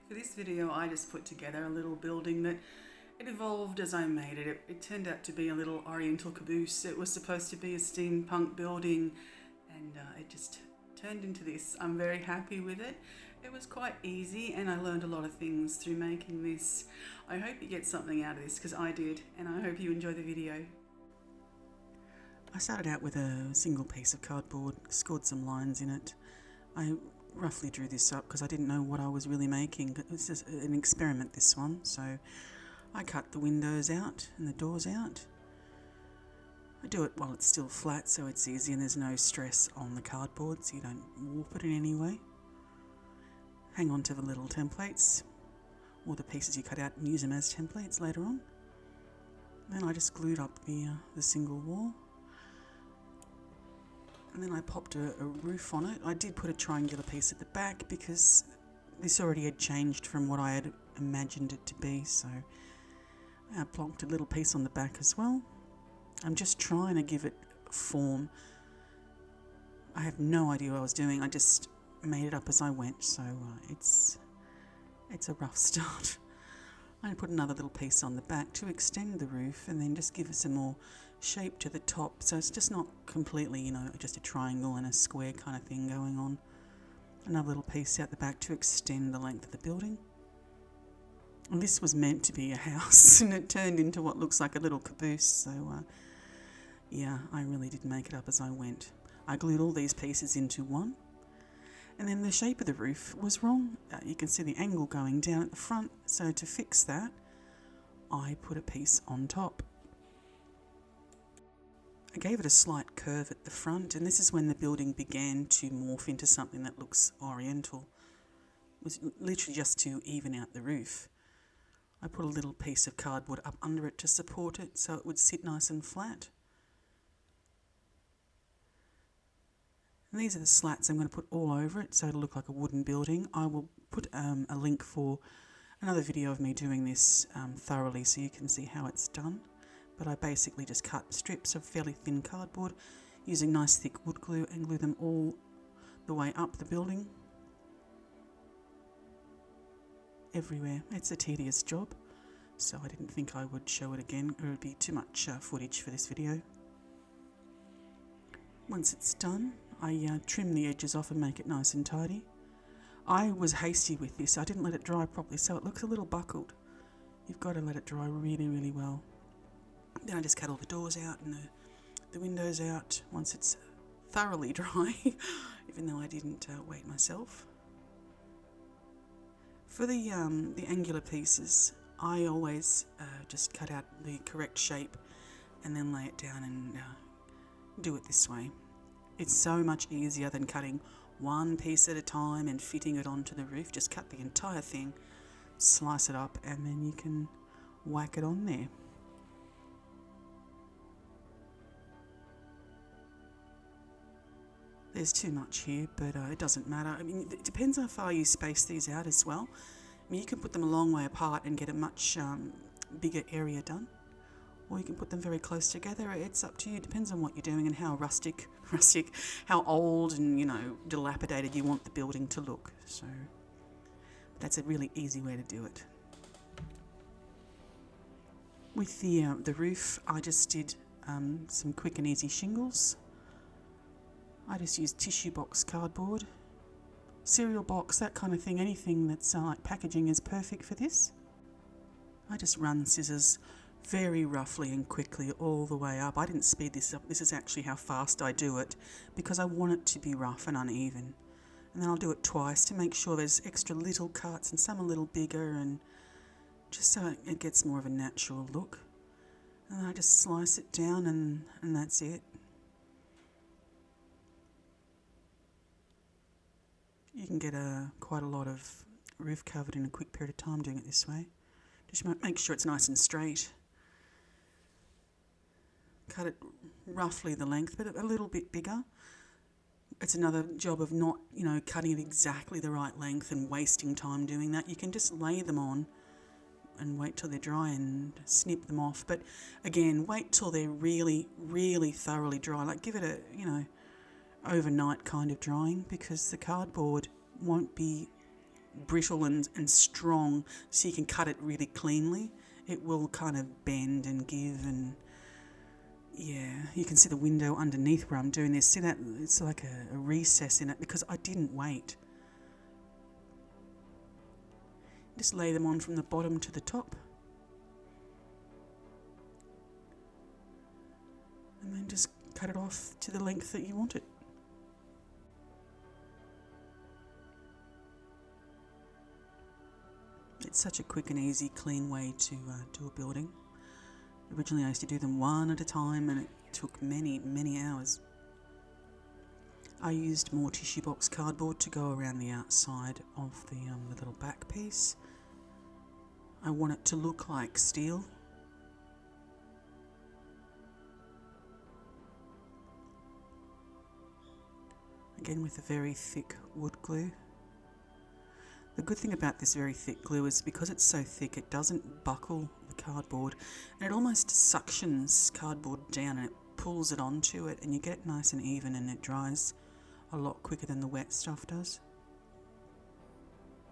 For this video I just put together a little building that it evolved as I made it. It turned out to be a little oriental caboose. It was supposed to be a steampunk building and it just turned into this. I'm very happy with it. It was quite easy and I learned a lot of things through making this. I hope you get something out of this because I did, and I hope you enjoy the video. I started out with a single piece of cardboard, scored some lines in it. I roughly drew this up because I didn't know what I was really making. It was just an experiment, this one, so I cut the windows out and the doors out. I do it while it's still flat so it's easy and there's no stress on the cardboard so you don't warp it in any way. Hang on to the little templates or the pieces you cut out and use them as templates later on. Then I just glued up the single wall. And then I popped a roof on it. I did put a triangular piece at the back because this already had changed from what I had imagined it to be, so I plonked a little piece on the back as well. I'm just trying to give it form. I have no idea what I was doing. I just made it up as I went, so it's a rough start. I put another little piece on the back to extend the roof and then just give it some more shape to the top, so it's just not completely, just a triangle and a square kind of thing going on. Another little piece out the back to extend the length of the building. And this was meant to be a house and it turned into what looks like a little caboose, so yeah, I really did make it up as I went. I glued all these pieces into one, and then the shape of the roof was wrong. You can see the angle going down at the front, so to fix that I put a piece on top. I gave it a slight curve at the front, and this is when the building began to morph into something that looks oriental. It was literally just to even out the roof. I put a little piece of cardboard up under it to support it so it would sit nice and flat. And these are the slats I'm going to put all over it so it'll look like a wooden building. I will put a link for another video of me doing this thoroughly so you can see how it's done. But I basically just cut strips of fairly thin cardboard using nice thick wood glue and glue them all the way up the building. Everywhere. It's a tedious job, so I didn't think I would show it again. It would be too much footage for this video. Once it's done, I trim the edges off and make it nice and tidy. I was hasty with this. I didn't let it dry properly, so it looks a little buckled. You've got to let it dry really, really well. Then I just cut all the doors out and the windows out once it's thoroughly dry, even though I didn't wait myself. For the angular pieces, I always just cut out the correct shape and then lay it down and do it this way. It's so much easier than cutting one piece at a time and fitting it onto the roof. Just cut the entire thing, slice it up, and then you can whack it on there. There's too much here, but it doesn't matter. I mean, it depends how far you space these out as well. I mean, you can put them a long way apart and get a much bigger area done, or you can put them very close together. It's up to you. It depends on what you're doing and how rustic, how old and, dilapidated you want the building to look. So that's a really easy way to do it. With the roof, I just did some quick and easy shingles. I just used tissue box cardboard, cereal box, that kind of thing. Anything that's like packaging is perfect for this. I just run scissors very roughly and quickly all the way up. I didn't speed this up. This is actually how fast I do it because I want it to be rough and uneven. And then I'll do it twice to make sure there's extra little cuts and some a little bigger, and just so it gets more of a natural look. And I just slice it down and that's it. You can get quite a lot of roof covered in a quick period of time doing it this way. Just make sure it's nice and straight. Cut it roughly the length, but a little bit bigger. It's another job of not, cutting it exactly the right length and wasting time doing that. You can just lay them on and wait till they're dry and snip them off. But again, wait till they're really, really thoroughly dry. Like give it a, overnight kind of drying, because the cardboard won't be brittle and strong, so you can cut it really cleanly. It will kind of bend and give, and yeah, you can see the window underneath where I'm doing this. See that? It's like a recess in it because I didn't wait. Just lay them on from the bottom to the top. And then just cut it off to the length that you want it. It's such a quick and easy, clean way to do a building. Originally I used to do them one at a time and it took many, many hours. I used more tissue box cardboard to go around the outside of the little back piece. I want it to look like steel. Again with a very thick wood glue. The good thing about this very thick glue is because it's so thick it doesn't buckle the cardboard and it almost suctions cardboard down and it pulls it onto it and you get it nice and even and it dries a lot quicker than the wet stuff does.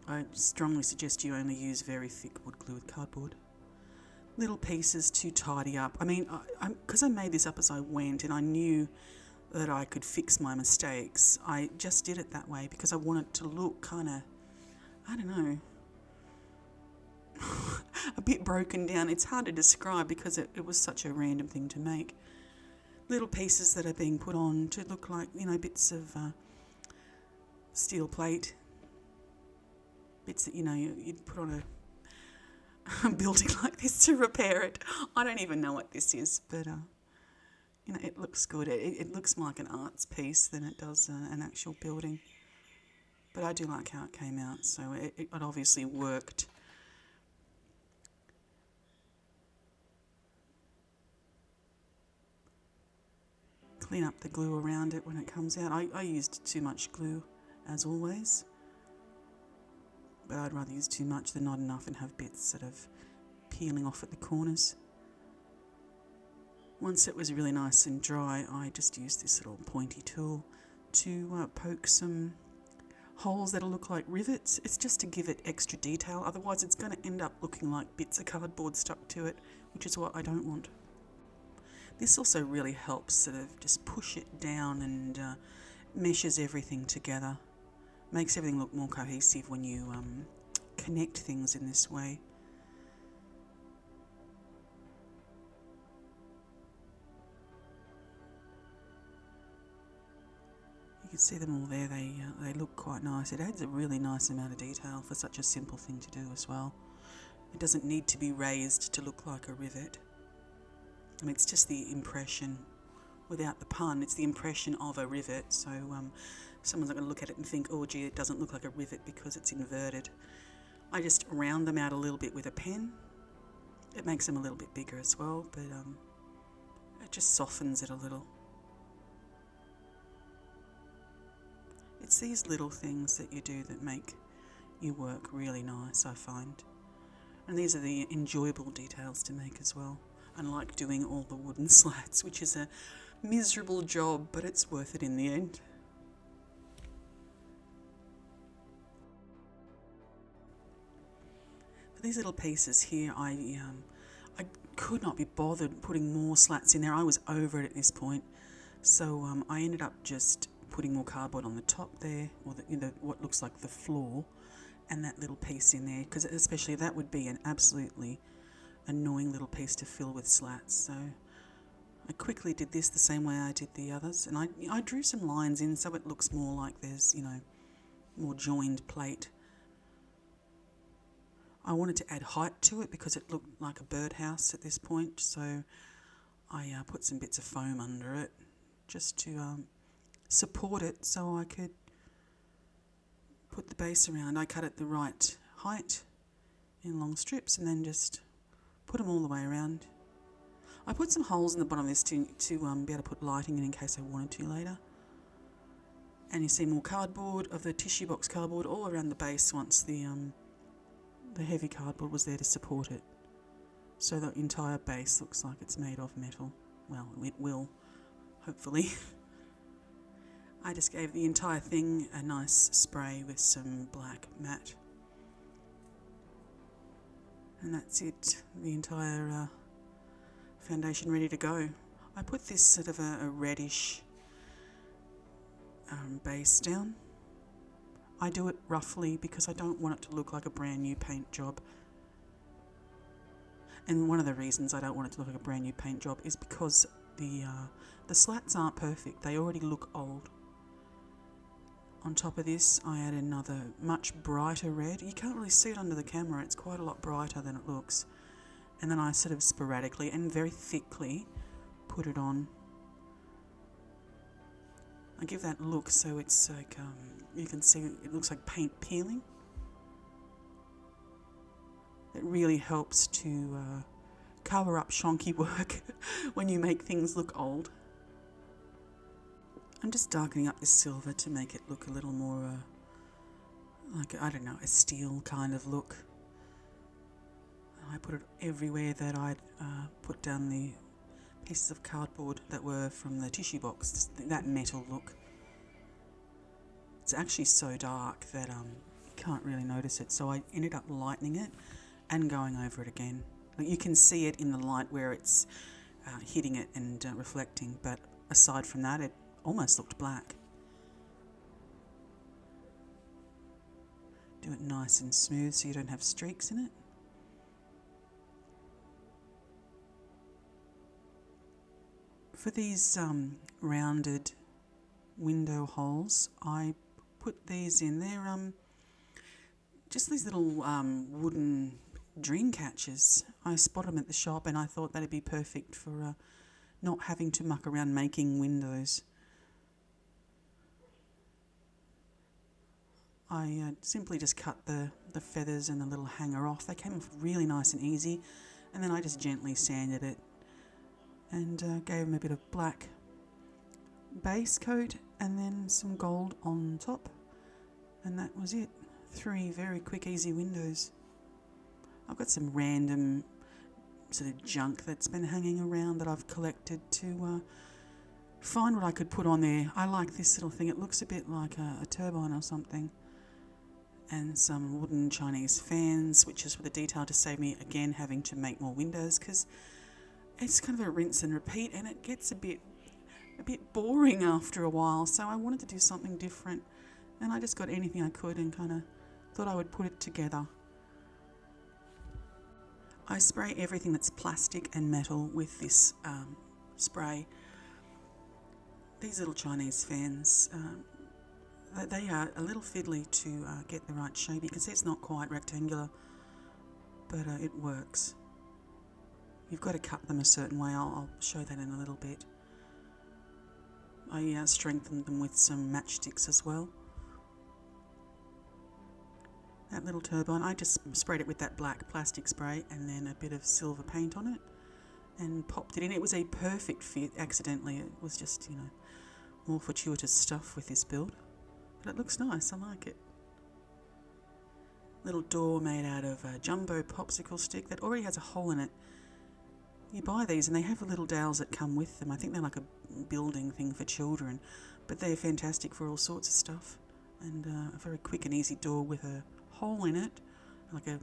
I strongly suggest you only use very thick wood glue with cardboard. Little pieces to tidy up. I mean, because I made this up as I went and I knew that I could fix my mistakes, I just did it that way because I want it to look kind of, I don't know, a bit broken down. It's hard to describe because it was such a random thing to make. Little pieces that are being put on to look like, you know, bits of steel plate. Bits that, you know, you'd put on a building like this to repair it. I don't even know what this is, but, you know, it looks good. It looks more like an arts piece than it does an actual building. But I do like how it came out, so it obviously worked. Clean up the glue around it when it comes out. I used too much glue, as always. But I'd rather use too much than not enough and have bits sort of peeling off at the corners. Once it was really nice and dry, I just used this little pointy tool to poke some holes that'll look like rivets. It's just to give it extra detail, otherwise it's going to end up looking like bits of cardboard stuck to it, which is what I don't want. This also really helps sort of just push it down and meshes everything together. Makes everything look more cohesive when you connect things in this way. You can see them all there, they look quite nice. It adds a really nice amount of detail for such a simple thing to do as well. It doesn't need to be raised to look like a rivet. I mean, it's just the impression, without the pun, it's the impression of a rivet. So someone's not going to look at it and think, oh gee, it doesn't look like a rivet because it's inverted. I just round them out a little bit with a pen. It makes them a little bit bigger as well, but it just softens it a little. It's these little things that you do that make your work really nice, I find. And these are the enjoyable details to make as well. Unlike doing all the wooden slats, which is a miserable job, but it's worth it in the end. For these little pieces here, I could not be bothered putting more slats in there. I was over it at this point, so I ended up just putting more cardboard on the top there, or what looks like the floor, and that little piece in there, because especially that would be an absolutely annoying little piece to fill with slats. So I quickly did this the same way I did the others, and I drew some lines in so it looks more like there's, you know, more joined plate. I wanted to add height to it because it looked like a birdhouse at this point, so I put some bits of foam under it just to support it so I could put the base around. I cut it the right height in long strips and then just put them all the way around. I put some holes in the bottom of this to be able to put lighting in case I wanted to later. And you see more cardboard of the tissue box cardboard all around the base once the heavy cardboard was there to support it. So the entire base looks like it's made of metal. Well, it will, hopefully. I just gave the entire thing a nice spray with some black matte And that's it, the entire foundation ready to go. I put this sort of a reddish base down. I do it roughly because I don't want it to look like a brand new paint job. And one of the reasons I don't want it to look like a brand new paint job is because the slats aren't perfect. They already look old. On top of this, I add another much brighter red. You can't really see it under the camera. It's quite a lot brighter than it looks. And then I sort of sporadically and very thickly put it on. I give that look so it's like, you can see it looks like paint peeling. It really helps to cover up shonky work when you make things look old. I'm just darkening up this silver to make it look a little more like, I don't know, a steel kind of look. I put it everywhere that I'd put down the pieces of cardboard that were from the tissue box, that metal look. It's actually so dark that you can't really notice it, so I ended up lightening it and going over it again. You can see it in the light where it's hitting it and reflecting, but aside from that, it almost looked black. Do it nice and smooth so you don't have streaks in it. For these rounded window holes, I put these in. They're just these little wooden dream catchers. I spotted them at the shop and I thought that'd be perfect for not having to muck around making windows. I simply just cut the feathers and the little hanger off. They came off really nice and easy, and then I just gently sanded it and gave them a bit of black base coat and then some gold on top, and that was it. 3 very quick, easy windows. I've got some random sort of junk that's been hanging around that I've collected to find what I could put on there. I like this little thing. It looks a bit like a turbine or something. And some wooden Chinese fans, which is for the detail to save me again having to make more windows, because it's kind of a rinse and repeat and it gets a bit boring after a while. So I wanted to do something different, and I just got anything I could and kind of thought I would put it together. I spray everything that's plastic and metal with this spray. These little Chinese fans, they are a little fiddly to get the right shape. You can see it's not quite rectangular, but it works. You've got to cut them a certain way. I'll show that in a little bit. I strengthened them with some matchsticks as well. That little turbine, I just sprayed it with that black plastic spray and then a bit of silver paint on it and popped it in. It was a perfect fit accidentally. It was just, more fortuitous stuff with this build. But it looks nice, I like it. Little door made out of a jumbo popsicle stick that already has a hole in it. You buy these and they have the little dowels that come with them. I think they're like a building thing for children, but they're fantastic for all sorts of stuff. And a very quick and easy door with a hole in it, like a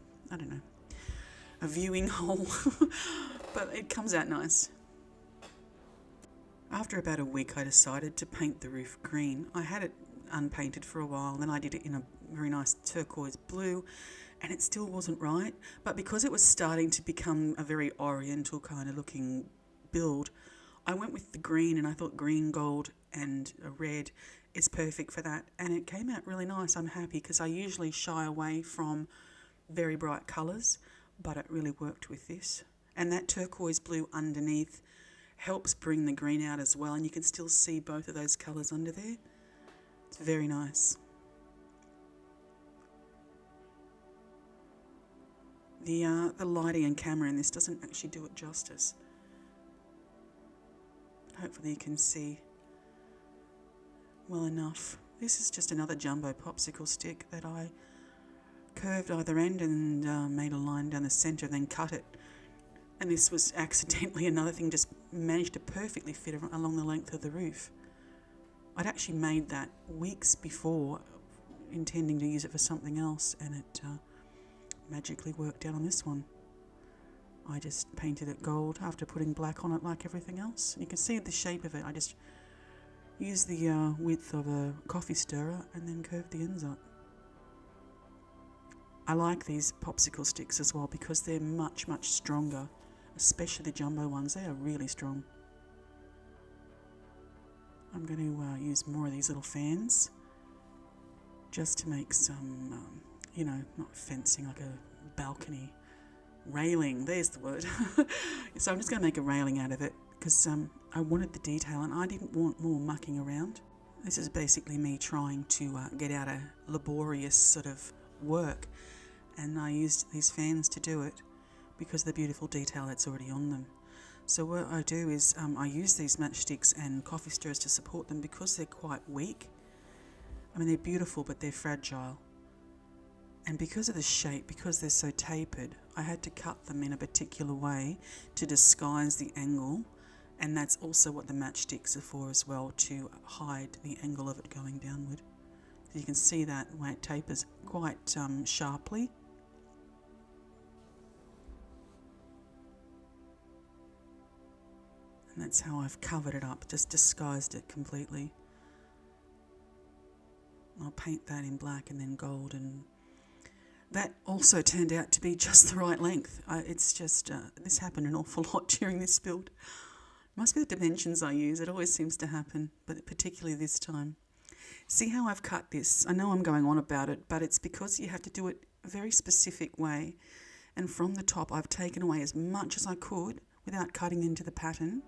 viewing hole, but it comes out nice. After about a week I decided to paint the roof green. I had it unpainted for a while, then I did it in a very nice turquoise blue, and it still wasn't right, but because it was starting to become a very oriental kind of looking build, I went with the green, and I thought green, gold and a red is perfect for that, and it came out really nice. I'm happy because I usually shy away from very bright colours, but it really worked with this. And that turquoise blue underneath helps bring the green out as well, and you can still see both of those colours under there. It's very nice. The lighting and camera in this doesn't actually do it justice. Hopefully you can see well enough. This is just another jumbo popsicle stick that I curved either end and made a line down the centre, then cut it. And this was accidentally another thing, just managed to perfectly fit along the length of the roof. I'd actually made that weeks before, intending to use it for something else, and it magically worked out on this one. I just painted it gold after putting black on it like everything else. And you can see the shape of it. I just used the width of a coffee stirrer and then curved the ends up. I like these popsicle sticks as well because they're much, much stronger, especially the jumbo ones. They are really strong. I'm going to use more of these little fans just to make some, not fencing, like a balcony railing. There's the word. So I'm just going to make a railing out of it because I wanted the detail and I didn't want more mucking around. This is basically me trying to get out a laborious sort of work, and I used these fans to do it because of the beautiful detail that's already on them. So what I do is I use these matchsticks and coffee stirrers to support them because they're quite weak. I mean, they're beautiful, but they're fragile. And because of the shape, because they're so tapered, I had to cut them in a particular way to disguise the angle. And that's also what the matchsticks are for as well, to hide the angle of it going downward. So you can see that the way it tapers quite sharply. And that's how I've covered it up, just disguised it completely. I'll paint that in black and then gold, and that also turned out to be just the right length. It's just, this happened an awful lot during this build. Must be the dimensions I use, it always seems to happen, but particularly this time. See how I've cut this? I know I'm going on about it, but it's because you have to do it a very specific way. And from the top, I've taken away as much as I could without cutting into the pattern.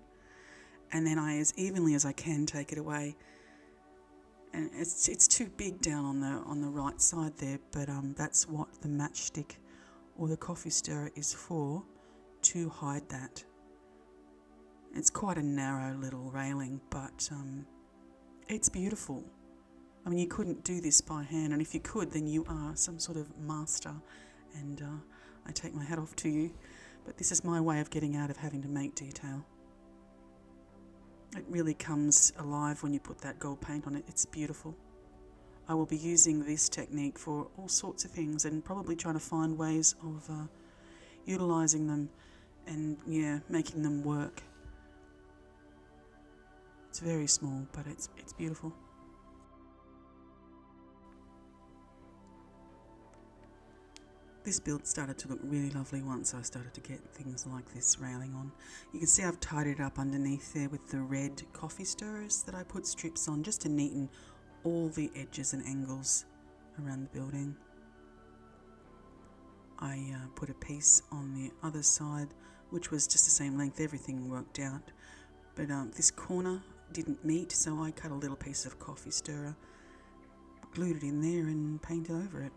And then I, as evenly as I can, take it away. And it's too big down on the right side there, but that's what the matchstick or the coffee stirrer is for, to hide that. It's quite a narrow little railing, but it's beautiful. I mean, you couldn't do this by hand, and if you could, then you are some sort of master, and I take my hat off to you. But this is my way of getting out of having to make detail. It really comes alive when you put that gold paint on it. It's beautiful. I will be using this technique for all sorts of things and probably trying to find ways of utilising them and, making them work. It's very small, but it's beautiful. This build started to look really lovely once I started to get things like this railing on. You can see I've tied it up underneath there with the red coffee stirrers that I put strips on just to neaten all the edges and angles around the building. I put a piece on the other side which was just the same length, everything worked out. But this corner didn't meet, so I cut a little piece of coffee stirrer, glued it in there and painted over it.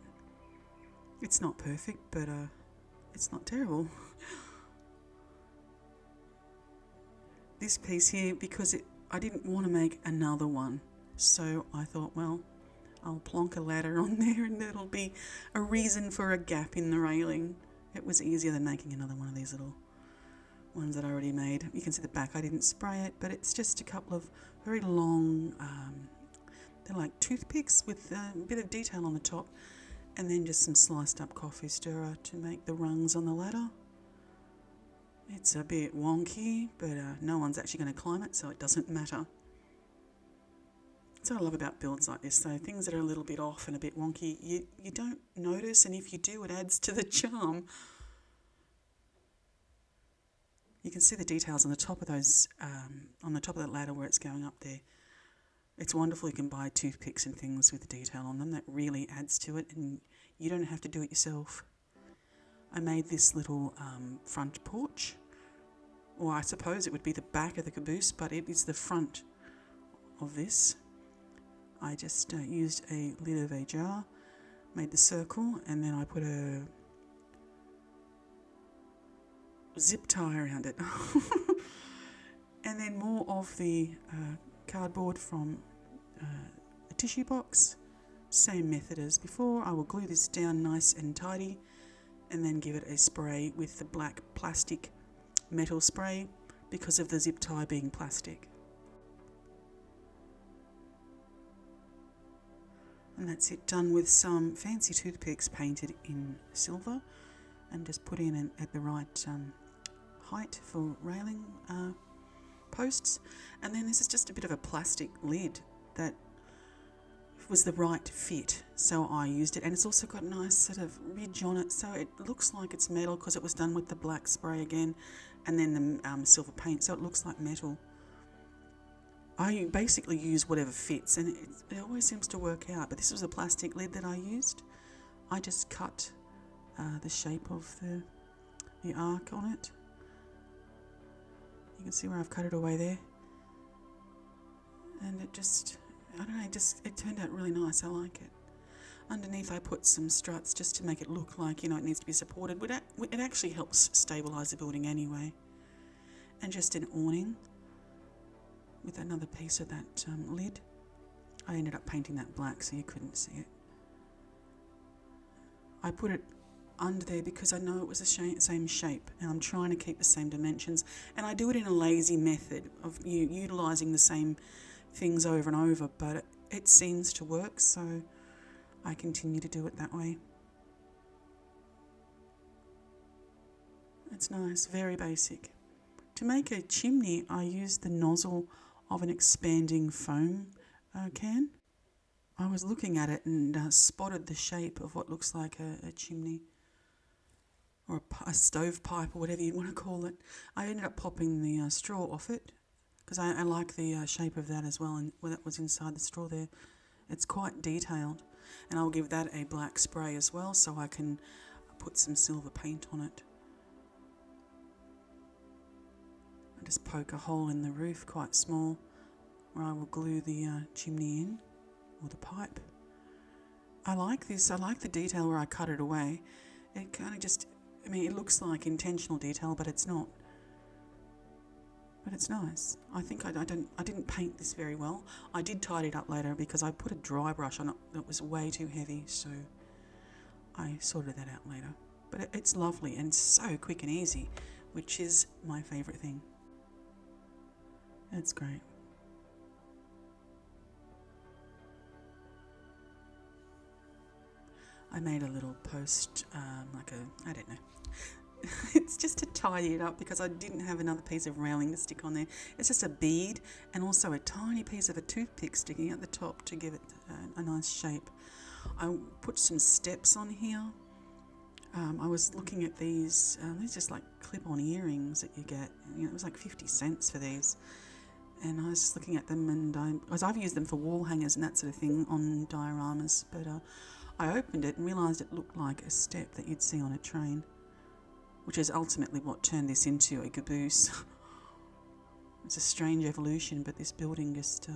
It's not perfect, but it's not terrible. This piece here, because I didn't want to make another one, so I thought, well, I'll plonk a ladder on there and it'll be a reason for a gap in the railing. It was easier than making another one of these little ones that I already made. You can see the back, I didn't spray it, but it's just a couple of very long, they're like toothpicks with a bit of detail on the top. And then just some sliced up coffee stirrer to make the rungs on the ladder. It's a bit wonky, but no one's actually going to climb it, so it doesn't matter. That's what I love about builds like this, though. Things that are a little bit off and a bit wonky, you don't notice, and if you do, it adds to the charm. You can see the details on the top of those, on the top of that ladder where it's going up there. It's wonderful. You can buy toothpicks and things with detail on them. That really adds to it, and you don't have to do it yourself. I made this little front porch, or I suppose it would be the back of the caboose, but it is the front of this. I just used a lid of a jar, made the circle, and then I put a zip tie around it. And then more of the cardboard from a tissue box. Same method as before. I will glue this down nice and tidy and then give it a spray with the black plastic metal spray because of the zip tie being plastic. And that's it, done with some fancy toothpicks painted in silver and just put in at the right height for railing posts. And then this is just a bit of a plastic lid that was the right fit, so I used it. And it's also got a nice sort of ridge on it, so it looks like it's metal because it was done with the black spray again and then the silver paint, so it looks like metal. I basically use whatever fits, and it always seems to work out. But this was a plastic lid that I used. I just cut the shape of the arc on it. You can see where I've cut it away there. And it just, I don't know, it turned out really nice. I like it. Underneath I put some struts just to make it look like, it needs to be supported. But it actually helps stabilise the building anyway. And just an awning with another piece of that lid. I ended up painting that black so you couldn't see it. I put it under there because I know it was the same shape, and I'm trying to keep the same dimensions. And I do it in a lazy method of utilising the same things over and over, but it seems to work, so I continue to do it that way. It's nice, very basic. To make a chimney, I used the nozzle of an expanding foam can. I was looking at it and spotted the shape of what looks like a chimney or a stovepipe or whatever you want to call it. I ended up popping the straw off it because I like the shape of that as well, and where that was inside the straw there. It's quite detailed, and I'll give that a black spray as well so I can put some silver paint on it. I just poke a hole in the roof, quite small, where I will glue the chimney in, or the pipe. I like this. I like the detail where I cut it away. It kind of just, it looks like intentional detail, but it's not. But it's nice. I think I didn't paint this very well. I did tidy it up later because I put a dry brush on it that was way too heavy, so I sorted that out later. But it's lovely and so quick and easy, which is my favourite thing. It's great. I made a little post, I don't know. It's just to tidy it up because I didn't have another piece of railing to stick on there. It's just a bead and also a tiny piece of a toothpick sticking at the top to give it a nice shape. I put some steps on here. I was looking at these just like clip-on earrings that you get. It was like 50 cents for these. And I was just looking at them, and I've used them for wall hangers and that sort of thing on dioramas, but I opened it and realised it looked like a step that you'd see on a train, which is ultimately what turned this into a caboose. It's a strange evolution, but this building just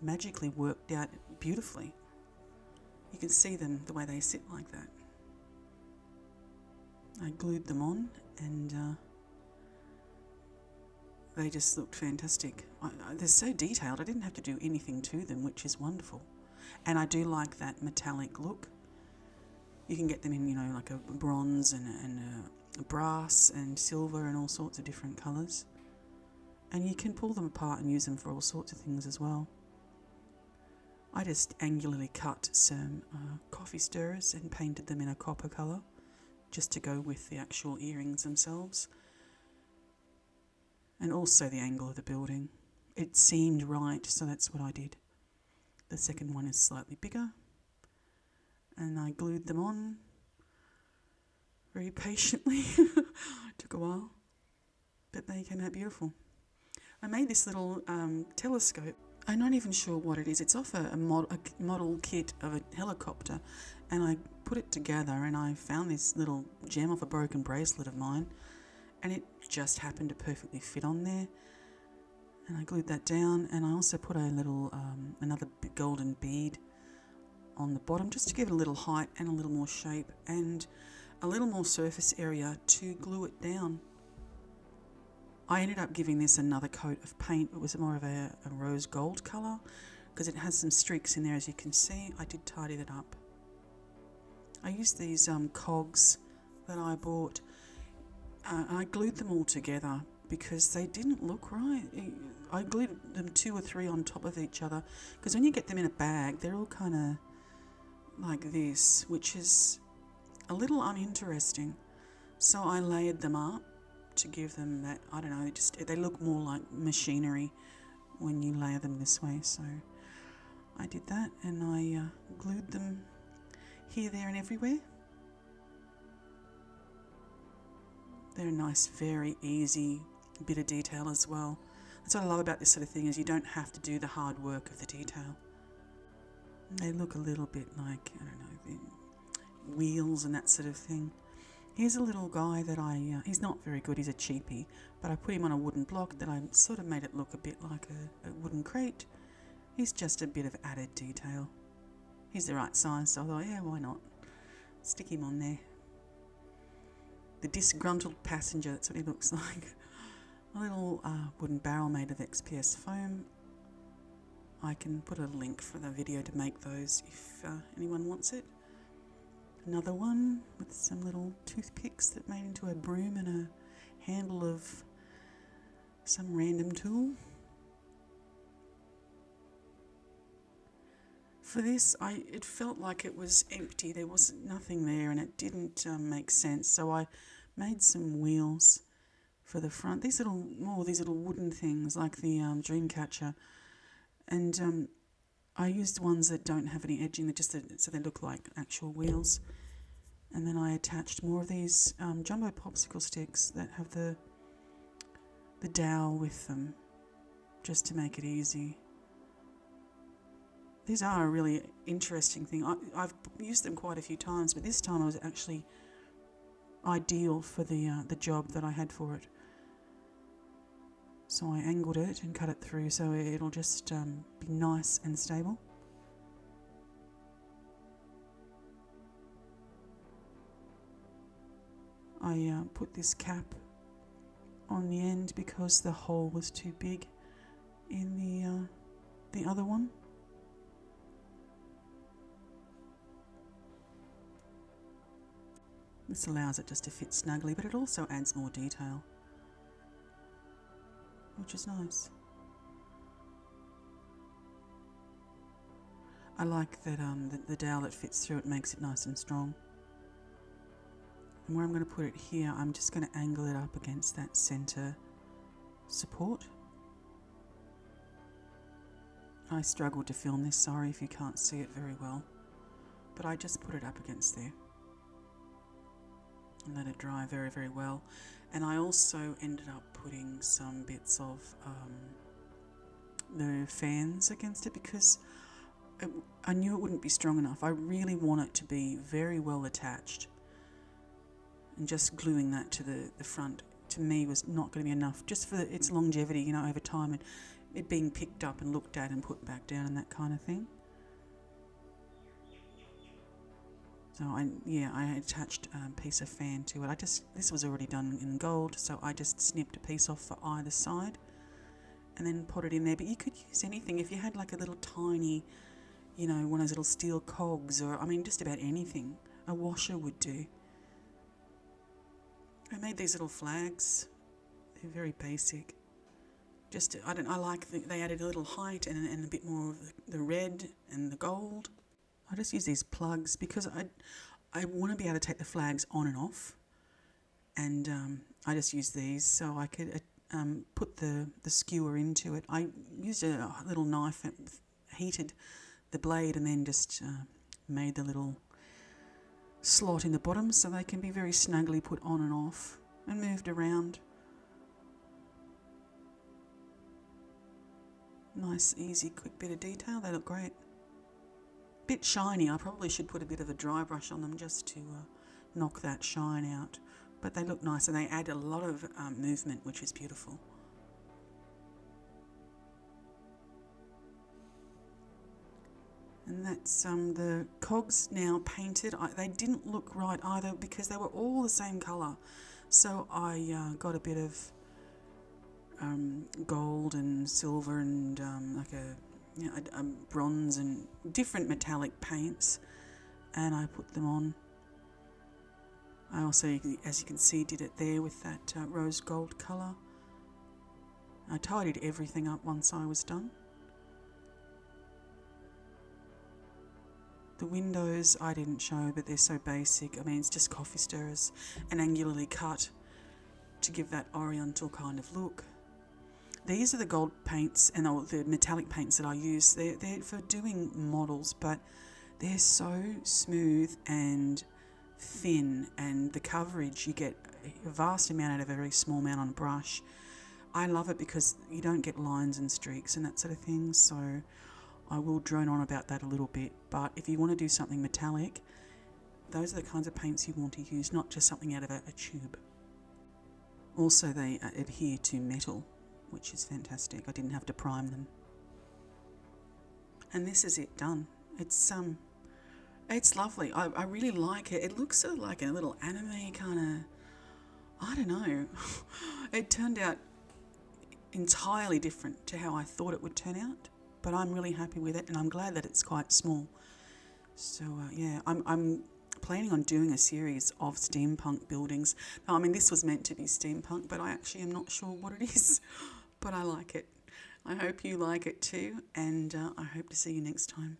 magically worked out beautifully. You can see them the way they sit like that. I glued them on, and they just looked fantastic. They're so detailed, I didn't have to do anything to them, which is wonderful. And I do like that metallic look. You can get them in, like a bronze and a brass and silver and all sorts of different colours. And you can pull them apart and use them for all sorts of things as well. I just angularly cut some coffee stirrers and painted them in a copper colour, just to go with the actual earrings themselves. And also the angle of the building. It seemed right, so that's what I did. The second one is slightly bigger, and I glued them on very patiently. Took a while, but they came out beautiful. I made this little telescope. I'm not even sure what it is. It's off a model kit of a helicopter, and I put it together, and I found this little gem off a broken bracelet of mine, and it just happened to perfectly fit on there. And I glued that down, and I also put a little another golden bead on the bottom just to give it a little height and a little more shape and a little more surface area to glue it down. I ended up giving this another coat of paint. It was more of a rose gold colour because it has some streaks in there, as you can see. I did tidy that up. I used these cogs that I bought. I glued them all together because they didn't look right. I glued them 2 or 3 on top of each other because when you get them in a bag, they're all kind of like this, which is a little uninteresting. So I layered them up to give them that, I don't know, they look more like machinery when you layer them this way. So I did that, and I glued them here, there and everywhere. They're a nice, very easy bit of detail as well. That's what I love about this sort of thing, is you don't have to do the hard work of the detail. They look a little bit like, I don't know, the wheels and that sort of thing. Here's a little guy that he's not very good, he's a cheapie, but I put him on a wooden block that I sort of made it look a bit like a wooden crate. He's just a bit of added detail. He's the right size, so I thought, yeah, why not? Stick him on there. The disgruntled passenger, that's what he looks like. A little wooden barrel made of XPS foam. I can put a link for the video to make those if anyone wants it. Another one with some little toothpicks that made into a broom and a handle of some random tool. For this, it felt like it was empty. There was nothing there, and it didn't make sense. So I made some wheels for the front. These little wooden things, like the Dreamcatcher, and I used ones that don't have any edging. So they look like actual wheels. And then I attached more of these jumbo popsicle sticks that have the dowel with them, just to make it easy. These are a really interesting thing. I've used them quite a few times, but this time I was actually ideal for the job that I had for it. So I angled it and cut it through so it'll just be nice and stable. I put this cap on the end because the hole was too big in the other one. This allows it just to fit snugly, but it also adds more detail, which is nice. I like that the dowel that fits through it makes it nice and strong. And where I'm going to put it here, I'm just going to angle it up against that centre support. I struggled to film this, sorry if you can't see it very well, but I just put it up against there and let it dry very, very well. And I also ended up putting some bits of the fans against it because I knew it wouldn't be strong enough. I really want it to be very well attached. And just gluing that to the front, to me, was not going to be enough, just for its longevity, you know, over time, and it being picked up and looked at and put back down and that kind of thing. So I attached a piece of fan to it. This was already done in gold, so I just snipped a piece off for either side and then put it in there. But you could use anything. If you had like a little tiny, you know, one of those little steel cogs, or, I mean, just about anything, a washer would do. I made these little flags. They're very basic. I like they added a little height and a bit more of the red and the gold. I just use these plugs because I want to be able to take the flags on and off, and I just use these so I could put the skewer into it. I used a little knife that heated the blade and then just made the little slot in the bottom so they can be very snugly put on and off and moved around. Nice, easy, quick bit of detail. They look great. Bit shiny. I probably should put a bit of a dry brush on them just to knock that shine out. But they look nice and they add a lot of movement, which is beautiful. And that's the cogs now painted. They didn't look right either because they were all the same colour. So I got a bit of gold and silver and like a bronze and different metallic paints, and I put them on. I also, as you can see, did it there with that rose gold colour. I tidied everything up once I was done. The windows I didn't show, but they're so basic. I mean, it's just coffee stirrers and angularly cut to give that oriental kind of look. These are the gold paints and the metallic paints that I use. They're for doing models, but they're so smooth and thin, and the coverage, you get a vast amount out of a very small amount on a brush. I love it because you don't get lines and streaks and that sort of thing, so I will drone on about that a little bit. But if you want to do something metallic, those are the kinds of paints you want to use, not just something out of a tube. Also, they adhere to metal, which is fantastic. I didn't have to prime them. And this is it done. It's lovely. I really like it. It looks sort of like a little anime kind of, I don't know. It turned out entirely different to how I thought it would turn out, but I'm really happy with it, and I'm glad that it's quite small. So yeah, I'm planning on doing a series of steampunk buildings. Now, I mean, this was meant to be steampunk, but I actually am not sure what it is, but I like it. I hope you like it too, and I hope to see you next time.